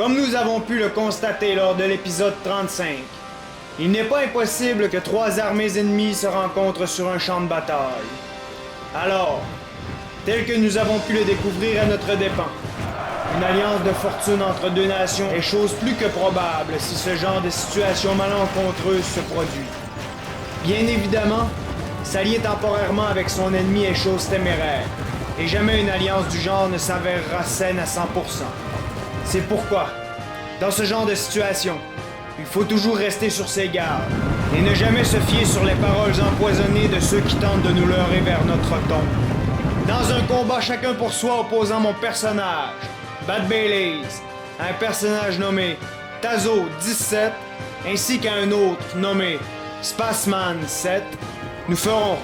Comme nous avons pu le constater lors de l'épisode 35, il n'est pas impossible que 3 armées ennemies se rencontrent sur un champ de bataille. Alors, tel que nous avons pu le découvrir à notre dépens, une alliance de fortune entre 2 nations est chose plus que probable si ce genre de situation malencontreuse se produit. Bien évidemment, s'allier temporairement avec son ennemi est chose téméraire, et jamais une alliance du genre ne s'avérera saine à 100%. C'est pourquoi, dans ce genre de situation, il faut toujours rester sur ses gardes, et ne jamais se fier sur les paroles empoisonnées de ceux qui tentent de nous leurrer vers notre tombe. Dans un combat chacun pour soi opposant mon personnage, Bad Baileys, à un personnage nommé Tazo 17, ainsi qu'à un autre nommé Spaceman 7, nous ferons,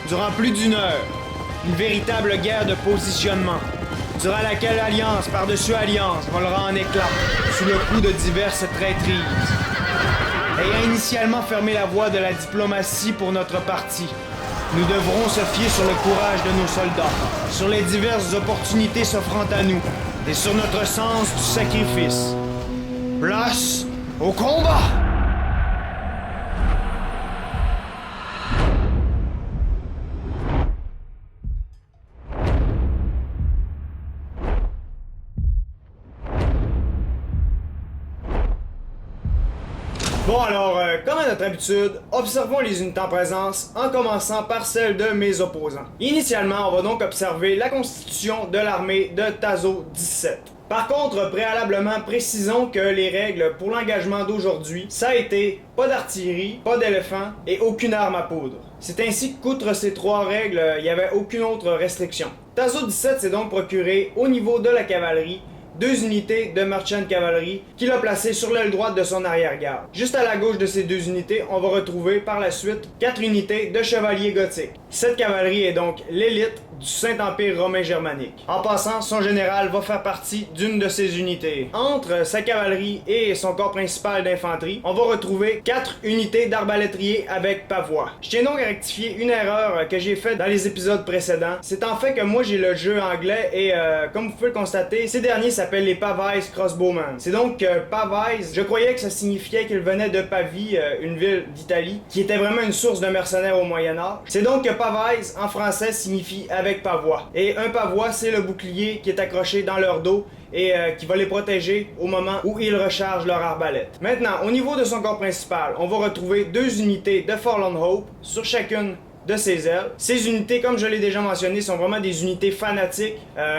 durant plus d'1 heure, une véritable guerre de positionnement, durant laquelle alliance par-dessus alliance volera en éclats sous le coup de diverses traîtrises. Ayant initialement fermé la voie de la diplomatie pour notre parti, nous devrons se fier sur le courage de nos soldats, sur les diverses opportunités s'offrant à nous, et sur notre sens du sacrifice. Place au combat! Bon alors, comme à notre habitude, observons les unités en présence en commençant par celle de mes opposants. Initialement, on va donc observer la constitution de l'armée de Tazo 17. Par contre, préalablement, précisons que les règles pour l'engagement d'aujourd'hui, ça a été pas d'artillerie, pas d'éléphant et aucune arme à poudre. C'est ainsi qu'outre ces 3 règles, il n'y avait aucune autre restriction. Tazo 17 s'est donc procuré au niveau de la cavalerie 2 unités de Merchant Cavalry qu'il a placées sur l'aile droite de son arrière-garde. Juste à la gauche de ces 2 unités, on va retrouver par la suite 4 unités de chevaliers gothiques. Cette cavalerie est donc l'élite du Saint-Empire romain germanique. En passant, son général va faire partie d'une de ces unités. Entre sa cavalerie et son corps principal d'infanterie, on va retrouver 4 unités d'arbalétriers avec pavois. Je tiens donc à rectifier une erreur que j'ai faite dans les épisodes précédents. C'est en fait que moi j'ai le jeu anglais et comme vous pouvez le constater, ces derniers s'appellent les Pavese Crossbowmen. C'est donc Pavese, je croyais que ça signifiait qu'il venait de Pavie, une ville d'Italie, qui était vraiment une source de mercenaires au Moyen-Âge. C'est donc que Pavese en français signifie avec pavois. Et un pavois, c'est le bouclier qui est accroché dans leur dos et qui va les protéger au moment où ils rechargent leur arbalète. Maintenant, au niveau de son corps principal, on va retrouver 2 unités de Forlorn Hope sur chacune de ses ailes. Ces unités, comme je l'ai déjà mentionné, sont vraiment des unités fanatiques,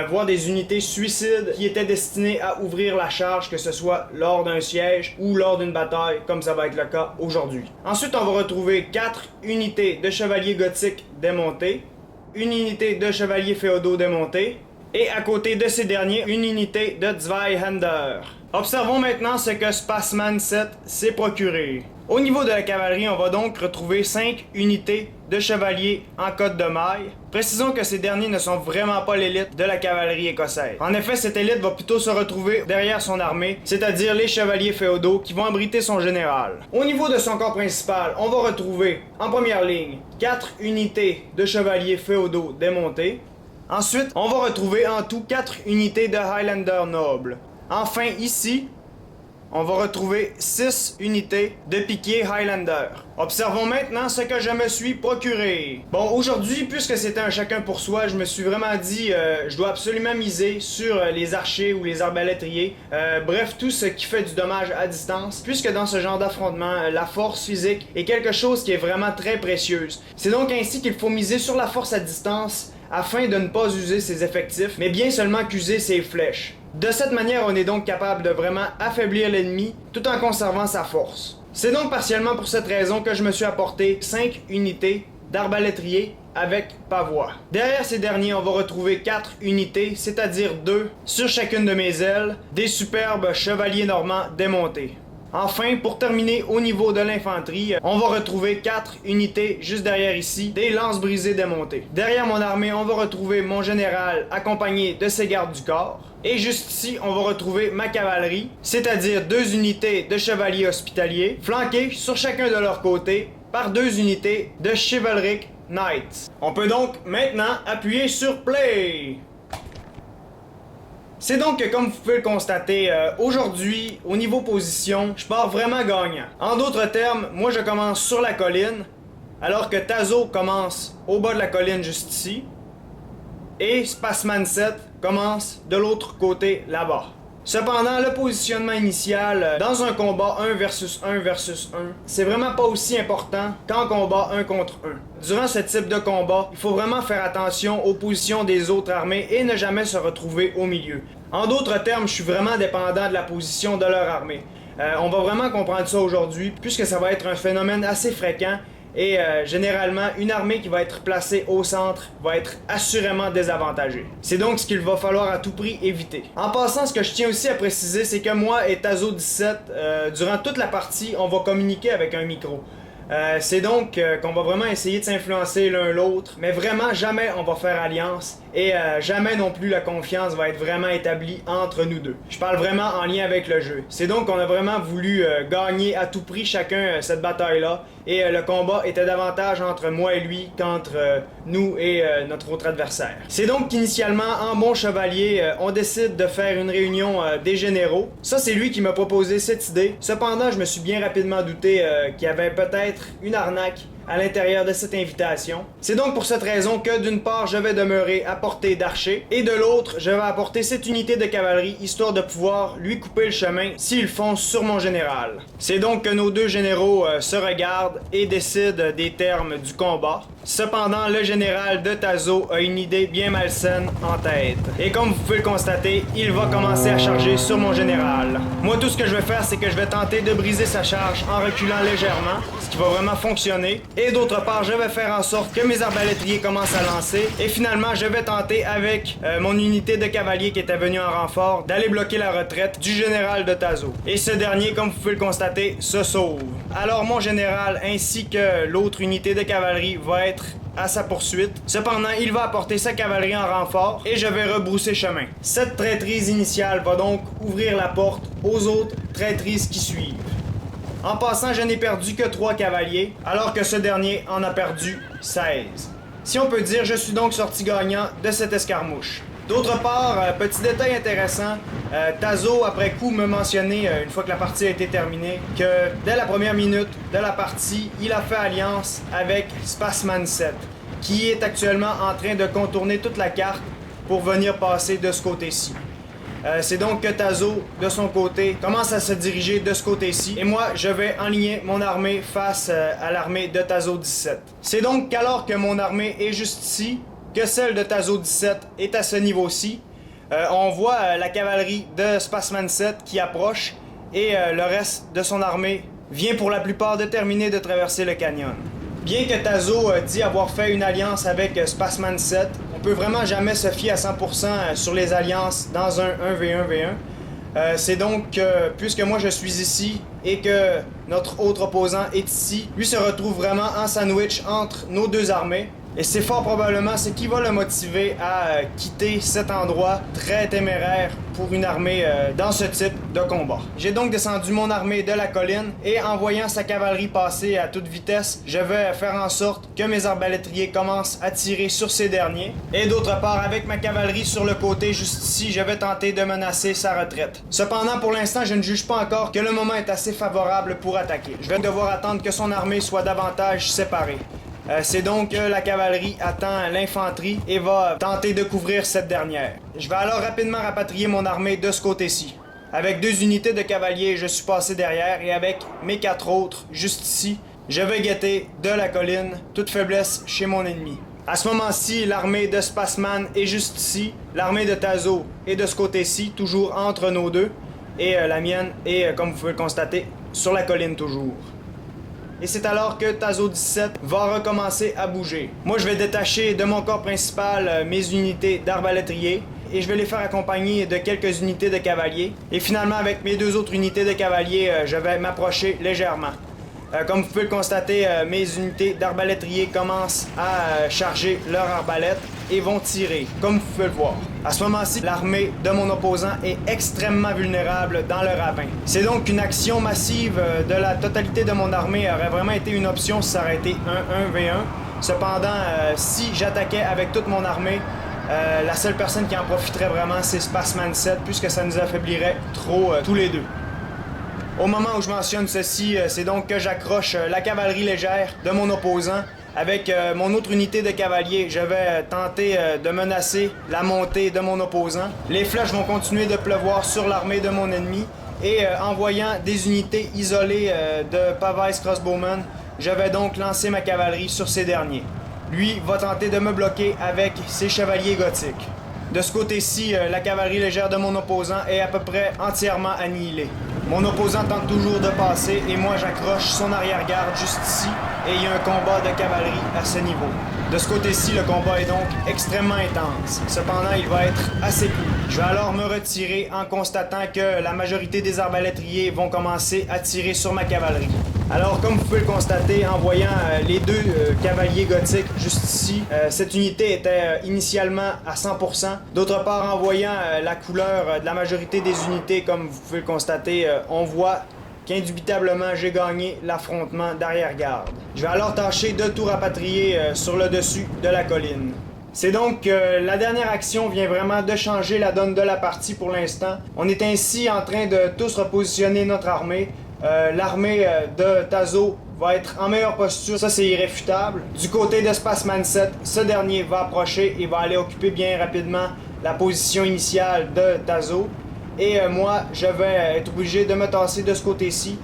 voire des unités suicides qui étaient destinées à ouvrir la charge, que ce soit lors d'un siège ou lors d'une bataille, comme ça va être le cas aujourd'hui. Ensuite, on va retrouver 4 unités de chevaliers gothiques démontés, une unité de chevaliers féodaux démontés, et à côté de ces derniers, une unité de Zweihander. Observons maintenant ce que Spaceman 7 s'est procuré. Au niveau de la cavalerie, on va donc retrouver 5 unités de chevaliers en côte de maille. Précisons que ces derniers ne sont vraiment pas l'élite de la cavalerie écossaise. En effet, cette élite va plutôt se retrouver derrière son armée, c'est-à-dire les chevaliers féodaux qui vont abriter son général. Au niveau de son corps principal, on va retrouver en première ligne 4 unités de chevaliers féodaux démontés. Ensuite, on va retrouver en tout 4 unités de Highlander nobles. Enfin, ici, on va retrouver 6 unités de piquiers Highlander. Observons maintenant ce que je me suis procuré. Bon, aujourd'hui, puisque c'était un chacun pour soi, je me suis vraiment dit, je dois absolument miser sur les archers ou les arbalétriers. Bref, tout ce qui fait du dommage à distance, puisque dans ce genre d'affrontement, la force physique est quelque chose qui est vraiment très précieuse. C'est donc ainsi qu'il faut miser sur la force à distance, afin de ne pas user ses effectifs, mais bien seulement qu'user ses flèches. De cette manière, on est donc capable de vraiment affaiblir l'ennemi tout en conservant sa force. C'est donc partiellement pour cette raison que je me suis apporté 5 unités d'arbalétriers avec pavois. Derrière ces derniers, on va retrouver 4 unités, c'est-à-dire 2 sur chacune de mes ailes, des superbes chevaliers normands démontés. Enfin, pour terminer au niveau de l'infanterie, on va retrouver 4 unités juste derrière ici, des lances brisées démontées. Derrière mon armée, on va retrouver mon général accompagné de ses gardes du corps. Et juste ici, on va retrouver ma cavalerie, c'est-à-dire 2 unités de chevaliers hospitaliers, flanquées sur chacun de leur côté par 2 unités de Chivalric Knights. On peut donc maintenant appuyer sur Play. C'est donc que, comme vous pouvez le constater, aujourd'hui, au niveau position, je pars vraiment gagnant. En d'autres termes, moi je commence sur la colline, alors que Tazo commence au bas de la colline juste ici, et Spaceman 7 commence de l'autre côté là-bas. Cependant, le positionnement initial dans un combat 1 versus 1 versus 1, c'est vraiment pas aussi important qu'en combat 1 contre 1. Durant ce type de combat, il faut vraiment faire attention aux positions des autres armées et ne jamais se retrouver au milieu. En d'autres termes, je suis vraiment dépendant de la position de leur armée. On va vraiment comprendre ça aujourd'hui, puisque ça va être un phénomène assez fréquent. Et généralement, une armée qui va être placée au centre va être assurément désavantagée. C'est donc ce qu'il va falloir à tout prix éviter. En passant, ce que je tiens aussi à préciser, c'est que moi et Tazo 17, durant toute la partie, on va communiquer avec un micro. C'est donc qu'on va vraiment essayer de s'influencer l'un l'autre, mais vraiment jamais on va faire alliance et jamais non plus la confiance va être vraiment établie entre nous deux. Je parle vraiment en lien avec le jeu. C'est donc qu'on a vraiment voulu gagner à tout prix chacun cette bataille-là et le combat était davantage entre moi et lui qu'entre nous et notre autre adversaire. C'est donc qu'initialement, en bon chevalier, on décide de faire une réunion des généraux. Ça, c'est lui qui m'a proposé cette idée. Cependant, je me suis bien rapidement douté qu'il y avait peut-être une arnaque à l'intérieur de cette invitation. C'est donc pour cette raison que d'une part je vais demeurer à portée d'archer et de l'autre je vais apporter cette unité de cavalerie histoire de pouvoir lui couper le chemin s'il fonce sur mon général. C'est donc que nos deux généraux se regardent et décident des termes du combat. Cependant, le général de Tazo a une idée bien malsaine en tête. Et comme vous pouvez le constater, il va commencer à charger sur mon général. Moi, tout ce que je vais faire, c'est que je vais tenter de briser sa charge en reculant légèrement, ce qui va vraiment fonctionner. Et d'autre part, je vais faire en sorte que mes arbalétriers commencent à lancer. Et finalement, je vais tenter avec mon unité de cavaliers qui était venue en renfort d'aller bloquer la retraite du général de Tazo. Et ce dernier, comme vous pouvez le constater, se sauve. Alors mon général ainsi que l'autre unité de cavalerie va être à sa poursuite. Cependant, il va apporter sa cavalerie en renfort et je vais rebrousser chemin. Cette traîtrise initiale va donc ouvrir la porte aux autres traîtrises qui suivent. En passant, je n'ai perdu que 3 cavaliers, alors que ce dernier en a perdu 16. Si on peut dire, je suis donc sorti gagnant de cette escarmouche. D'autre part, petit détail intéressant, Tazo après coup me mentionnait, une fois que la partie a été terminée, que dès la première minute de la partie, il a fait alliance avec Spaceman 7, qui est actuellement en train de contourner toute la carte pour venir passer de ce côté-ci. C'est donc que Tazo, de son côté, commence à se diriger de ce côté-ci. Et moi, je vais enligner mon armée face à l'armée de Tazo 17. C'est donc qu'alors que mon armée est juste ici, que celle de Tazo 17 est à ce niveau-ci, on voit la cavalerie de Spaceman 7 qui approche et le reste de son armée vient pour la plupart de terminer de traverser le canyon. Bien que Tazo dit avoir fait une alliance avec Spaceman 7, on peut vraiment jamais se fier à 100% sur les alliances dans un 1v1v1. C'est donc que, puisque moi je suis ici et que notre autre opposant est ici, lui se retrouve vraiment en sandwich entre nos deux armées. Et c'est fort probablement ce qui va le motiver à quitter cet endroit très téméraire pour une armée dans ce type de combat. J'ai donc descendu mon armée de la colline et en voyant sa cavalerie passer à toute vitesse, je vais faire en sorte que mes arbalétriers commencent à tirer sur ces derniers. Et d'autre part, avec ma cavalerie sur le côté juste ici, je vais tenter de menacer sa retraite. Cependant, pour l'instant, je ne juge pas encore que le moment est assez favorable pour attaquer. Je vais devoir attendre que son armée soit davantage séparée. C'est donc que la cavalerie attend l'infanterie et va tenter de couvrir cette dernière. Je vais alors rapidement rapatrier mon armée de ce côté-ci. Avec 2 unités de cavaliers, je suis passé derrière et avec mes 4 autres, juste ici, je vais guetter de la colline toute faiblesse chez mon ennemi. À ce moment-ci, l'armée de Spaceman est juste ici, l'armée de Tazo est de ce côté-ci, toujours entre nos deux, et la mienne est, comme vous pouvez le constater, sur la colline toujours. Et c'est alors que Tazo 17 va recommencer à bouger. Moi, je vais détacher de mon corps principal mes unités d'arbalétriers et je vais les faire accompagner de quelques unités de cavaliers. Et finalement, avec mes 2 autres unités de cavaliers, je vais m'approcher légèrement. Comme vous pouvez le constater, mes unités d'arbalétriers commencent à charger leur arbalète et vont tirer, comme vous pouvez le voir. À ce moment-ci, l'armée de mon opposant est extrêmement vulnérable dans le ravin. C'est donc qu'une action massive de la totalité de mon armée aurait vraiment été une option si ça aurait été un 1v1. Cependant, si j'attaquais avec toute mon armée, La seule personne qui en profiterait vraiment, c'est Spaceman 7, puisque ça nous affaiblirait trop tous les deux. Au moment où je mentionne ceci, c'est donc que j'accroche la cavalerie légère de mon opposant. Avec mon autre unité de cavaliers, je vais tenter de menacer la montée de mon opposant. Les flèches vont continuer de pleuvoir sur l'armée de mon ennemi. Et en voyant des unités isolées de Pavise Crossbowman, je vais donc lancer ma cavalerie sur ces derniers. Lui va tenter de me bloquer avec ses chevaliers gothiques. De ce côté-ci, la cavalerie légère de mon opposant est à peu près entièrement annihilée. Mon opposant tente toujours de passer et moi j'accroche son arrière-garde juste ici et il y a un combat de cavalerie à ce niveau. De ce côté-ci, le combat est donc extrêmement intense. Cependant, il va être assez court. Je vais alors me retirer en constatant que la majorité des arbalétriers vont commencer à tirer sur ma cavalerie. Alors, comme vous pouvez le constater en voyant les deux cavaliers gothiques juste ici, cette unité était initialement à 100%. D'autre part, en voyant la couleur de la majorité des unités, comme vous pouvez le constater, on voit qu'indubitablement j'ai gagné l'affrontement d'arrière-garde. Je vais alors tâcher de tout rapatrier sur le dessus de la colline. C'est donc la dernière action vient vraiment de changer la donne de la partie pour l'instant. On est ainsi en train de tous repositionner notre armée. L'armée de Tazo va être en meilleure posture, ça c'est irréfutable. Du côté de Spaceman 7, ce dernier va approcher et va aller occuper bien rapidement la position initiale de Tazo. Et moi, je vais être obligé de me tasser de ce côté-ci.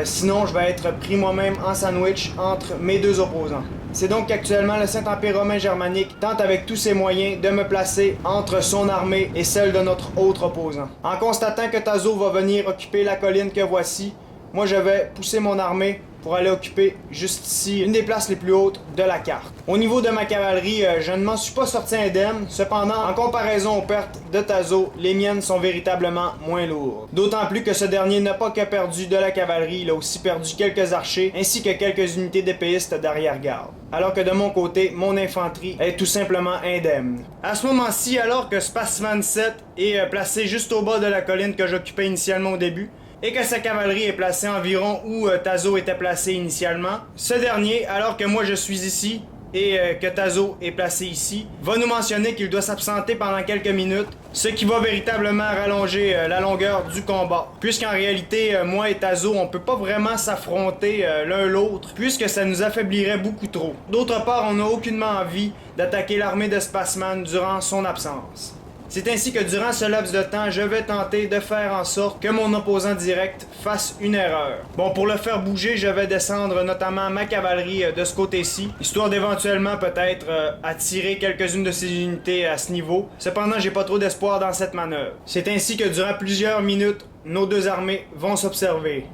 Sinon, je vais être pris moi-même en sandwich entre mes deux opposants. C'est donc qu'actuellement, le Saint-Empire romain germanique tente avec tous ses moyens de me placer entre son armée et celle de notre autre opposant. En constatant que Tazo va venir occuper la colline que voici, moi je vais pousser mon armée pour aller occuper juste ici, une des places les plus hautes de la carte. Au niveau de ma cavalerie, je ne m'en suis pas sorti indemne. Cependant, en comparaison aux pertes de Tazo, les miennes sont véritablement moins lourdes. D'autant plus que ce dernier n'a pas que perdu de la cavalerie, il a aussi perdu quelques archers, ainsi que quelques unités d'épéistes d'arrière-garde. Alors que de mon côté, mon infanterie est tout simplement indemne. À ce moment-ci, alors que Spaceman 7 est placé juste au bas de la colline que j'occupais initialement au début, et que sa cavalerie est placée environ où Tazo était placé initialement, ce dernier, alors que moi je suis ici et que Tazo est placé ici, va nous mentionner qu'il doit s'absenter pendant quelques minutes, ce qui va véritablement rallonger la longueur du combat. Puisqu'en réalité, moi et Tazo, on peut pas vraiment s'affronter l'un l'autre, puisque ça nous affaiblirait beaucoup trop. D'autre part, on n'a aucunement envie d'attaquer l'armée de Spaceman durant son absence. C'est ainsi que durant ce laps de temps, je vais tenter de faire en sorte que mon opposant direct fasse une erreur. Bon, pour le faire bouger, je vais descendre notamment ma cavalerie de ce côté-ci, histoire d'éventuellement peut-être attirer quelques-unes de ces unités à ce niveau. Cependant, j'ai pas trop d'espoir dans cette manœuvre. C'est ainsi que durant plusieurs minutes, nos deux armées vont s'observer.